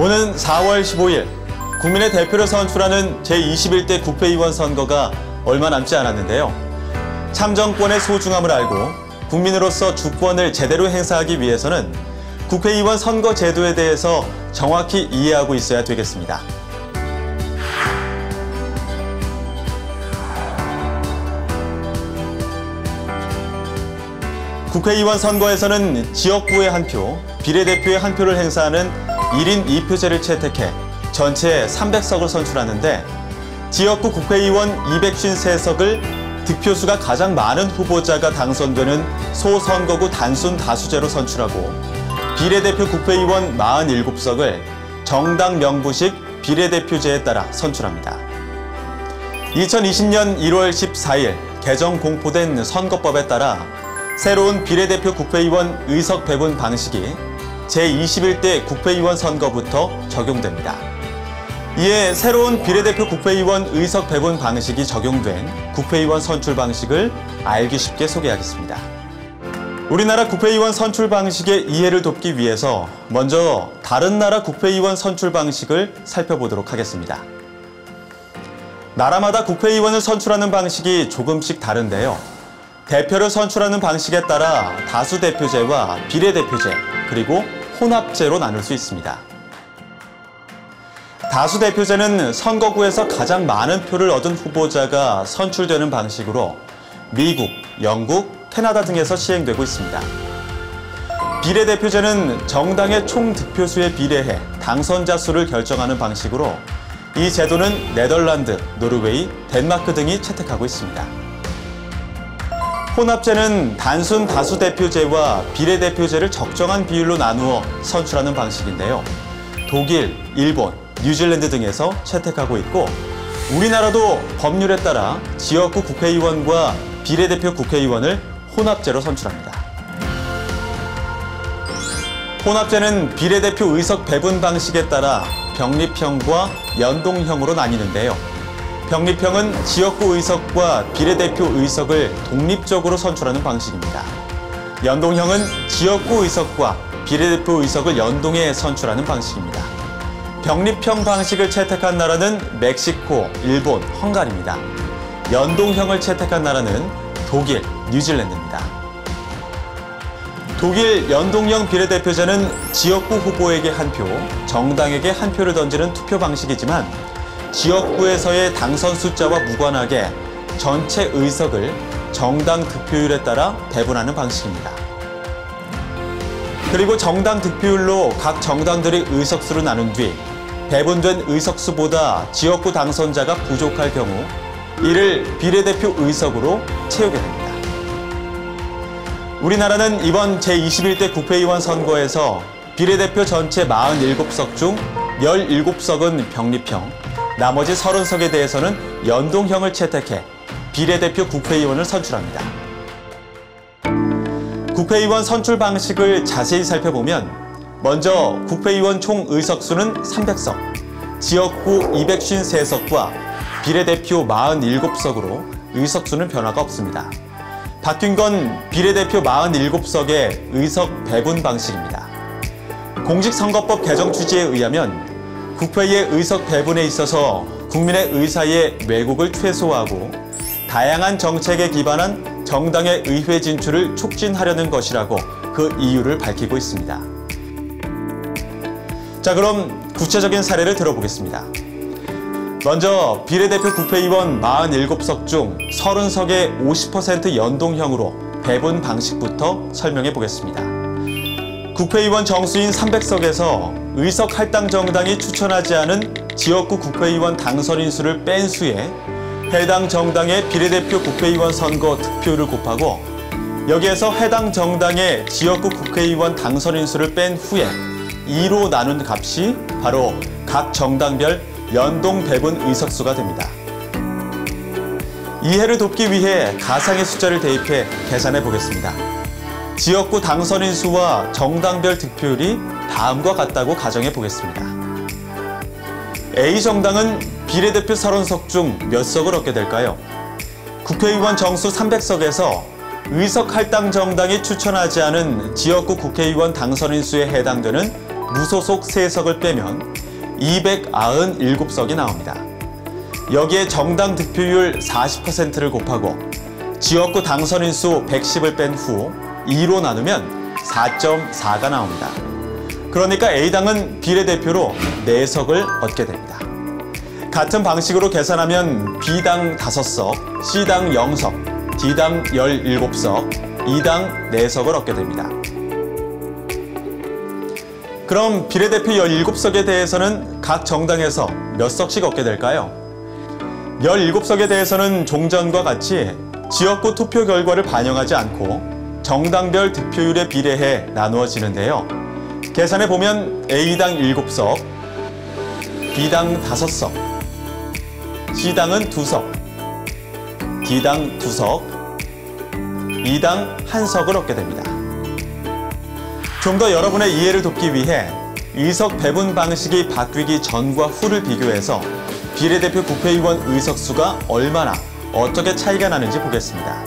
오는 4월 15일 국민의 대표를 선출하는 제21대 국회의원 선거가 얼마 남지 않았는데요. 참정권의 소중함을 알고 국민으로서 주권을 제대로 행사하기 위해서는 국회의원 선거 제도에 대해서 정확히 이해하고 있어야 되겠습니다. 국회의원 선거에서는 지역구의 한 표, 비례대표의 한 표를 행사하는 1인 2표제를 채택해 전체 300석을 선출하는데 지역구 국회의원 253석을 득표수가 가장 많은 후보자가 당선되는 소선거구 단순 다수제로 선출하고 비례대표 국회의원 47석을 정당 명부식 비례대표제에 따라 선출합니다. 2020년 1월 14일 개정 공포된 선거법에 따라 새로운 비례대표 국회의원 의석 배분 방식이 제21대 국회의원 선거부터 적용됩니다. 이에 새로운 비례대표 국회의원 의석 배분 방식이 적용된 국회의원 선출 방식을 알기 쉽게 소개하겠습니다. 우리나라 국회의원 선출 방식의 이해를 돕기 위해서 먼저 다른 나라 국회의원 선출 방식을 살펴보도록 하겠습니다. 나라마다 국회의원을 선출하는 방식이 조금씩 다른데요. 대표를 선출하는 방식에 따라 다수대표제와 비례대표제, 그리고 혼합제로 나눌 수 있습니다. 다수대표제는 선거구에서 가장 많은 표를 얻은 후보자가 선출되는 방식으로 미국, 영국, 캐나다 등에서 시행되고 있습니다. 비례대표제는 정당의 총 득표수에 비례해 당선자 수를 결정하는 방식으로 이 제도는 네덜란드, 노르웨이, 덴마크 등이 채택하고 있습니다. 혼합제는 단순 다수대표제와 비례대표제를 적정한 비율로 나누어 선출하는 방식인데요. 독일, 일본, 뉴질랜드 등에서 채택하고 있고 우리나라도 법률에 따라 지역구 국회의원과 비례대표 국회의원을 혼합제로 선출합니다. 혼합제는 비례대표 의석 배분 방식에 따라 병립형과 연동형으로 나뉘는데요. 병립형은 지역구 의석과 비례대표 의석을 독립적으로 선출하는 방식입니다. 연동형은 지역구 의석과 비례대표 의석을 연동해 선출하는 방식입니다. 병립형 방식을 채택한 나라는 멕시코, 일본, 헝가리입니다. 연동형을 채택한 나라는 독일, 뉴질랜드입니다. 독일 연동형 비례대표제는 지역구 후보에게 한 표, 정당에게 한 표를 던지는 투표 방식이지만 지역구에서의 당선 숫자와 무관하게 전체 의석을 정당 득표율에 따라 배분하는 방식입니다. 그리고 정당 득표율로 각 정당들의 의석수를 나눈 뒤 배분된 의석수보다 지역구 당선자가 부족할 경우 이를 비례대표 의석으로 채우게 됩니다. 우리나라는 이번 제21대 국회의원 선거에서 비례대표 전체 47석 중 17석은 병립형, 나머지 30석에 대해서는 연동형을 채택해 비례대표 국회의원을 선출합니다. 국회의원 선출 방식을 자세히 살펴보면 먼저 국회의원 총 의석수는 300석, 지역구 253석과 비례대표 47석으로 의석수는 변화가 없습니다. 바뀐 건 비례대표 47석의 의석 배분 방식입니다. 공직선거법 개정 취지에 의하면 국회의 의석 배분에 있어서 국민의 의사의 왜곡을 최소화하고 다양한 정책에 기반한 정당의 의회 진출을 촉진하려는 것이라고 그 이유를 밝히고 있습니다. 자, 그럼 구체적인 사례를 들어보겠습니다. 먼저 비례대표 국회의원 47석 중 30석의 50% 연동형으로 배분 방식부터 설명해 보겠습니다. 국회의원 정수인 300석에서 의석 할당 정당이 추천하지 않은 지역구 국회의원 당선인 수를 뺀 수에 해당 정당의 비례대표 국회의원 선거 득표율을 곱하고 여기에서 해당 정당의 지역구 국회의원 당선인 수를 뺀 후에 2로 나눈 값이 바로 각 정당별 연동 배분 의석수가 됩니다. 이해를 돕기 위해 가상의 숫자를 대입해 계산해 보겠습니다. 지역구 당선인 수와 정당별 득표율이 다음과 같다고 가정해 보겠습니다. A 정당은 비례대표 30석 중 몇 석을 얻게 될까요? 국회의원 정수 300석에서 의석 할당 정당이 추천하지 않은 지역구 국회의원 당선인 수에 해당되는 무소속 3석을 빼면 297석이 나옵니다. 여기에 정당 득표율 40%를 곱하고 지역구 당선인 수 110을 뺀 후 2로 나누면 4.4가 나옵니다. 그러니까 A당은 비례대표로 4석을 얻게 됩니다. 같은 방식으로 계산하면 B당 5석, C당 0석, D당 17석, E당 4석을 얻게 됩니다. 그럼 비례대표 17석에 대해서는 각 정당에서 몇 석씩 얻게 될까요? 17석에 대해서는 종전과 같이 지역구 투표 결과를 반영하지 않고 정당별 득표율에 비례해 나누어지는데요. 계산해 보면 A당 7석, B당 5석, C당은 2석, D당 2석, E당 1석을 얻게 됩니다. 좀 더 여러분의 이해를 돕기 위해 의석 배분 방식이 바뀌기 전과 후를 비교해서 비례대표 국회의원 의석수가 얼마나 어떻게 차이가 나는지 보겠습니다.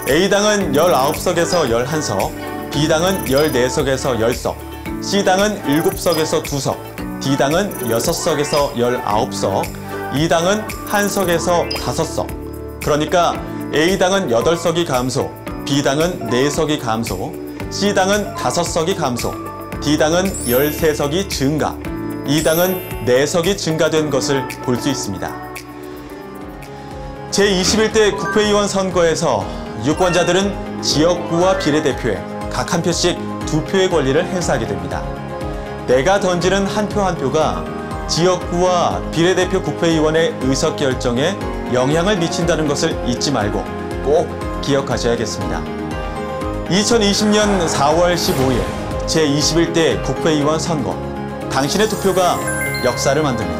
A당은 19석에서 11석, B당은 14석에서 10석, C당은 7석에서 2석, D당은 6석에서 19석, E당은 1석에서 5석. 그러니까 A당은 8석이 감소, B당은 4석이 감소, C당은 5석이 감소, D당은 13석이 증가, E당은 4석이 증가된 것을 볼 수 있습니다. 제21대 국회의원 선거에서 유권자들은 지역구와 비례대표에 각 한 표씩 2표의 권리를 행사하게 됩니다. 내가 던지는 한 표 한 표가 지역구와 비례대표 국회의원의 의석결정에 영향을 미친다는 것을 잊지 말고 꼭 기억하셔야겠습니다. 2020년 4월 15일 제21대 국회의원 선거, 당신의 투표가 역사를 만듭니다.